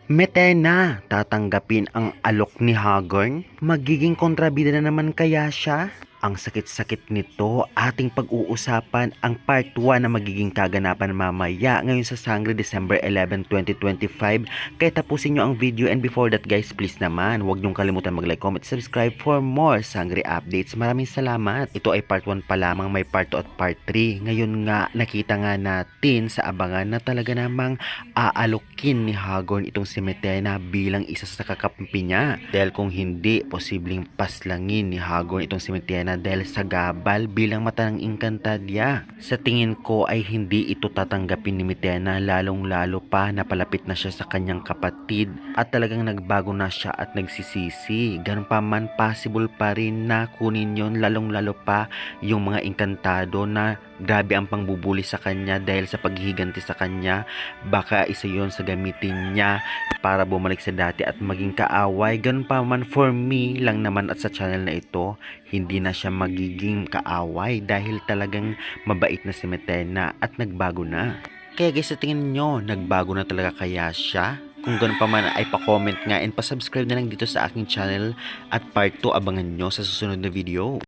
Metena, tatanggapin ang alok ni Hagorn? Magiging kontrabida na naman kaya siya? Ang sakit-sakit nito, ating pag-uusapan ang part 1 na magiging kaganapan mamaya ngayon sa Sangre December 11, 2025. Kaya tapusin nyo ang video, and before that guys, please naman, huwag nyong kalimutan mag-like, comment, subscribe for more Sangre updates. Maraming salamat. Ito ay part 1 pa lamang, may part 2 at part 3. Ngayon nga, nakita nga natin sa abangan na talaga namang aalokin ni Hagorn itong si Metena bilang isa sa kakampi niya. Dahil kung hindi, posibleng paslangin ni Hagorn itong si Metena dahil sa gabal bilang mata ng Encantadia. Sa tingin ko ay hindi ito tatanggapin ni Metena, lalong lalo pa napalapit na siya sa kanyang kapatid at talagang nagbago na siya at nagsisisi. Ganun pa man, possible pa rin na kunin yon, lalong lalo pa yung mga Encantado na grabe ang pangbubuli sa kanya dahil sa paghihiganti sa kanya. Baka isa yon sa gamitin niya para bumalik sa dati at maging kaaway. Ganun pa man, for me lang naman at sa channel na ito, hindi na siya magiging kaaway dahil talagang mabait na si Metena at nagbago na. Kaya guys, sa tingin nyo, nagbago na talaga kaya siya? Kung ganun pa man ay pa-comment nga and pa-subscribe na lang dito sa aking channel, at part 2 abangan nyo sa susunod na video.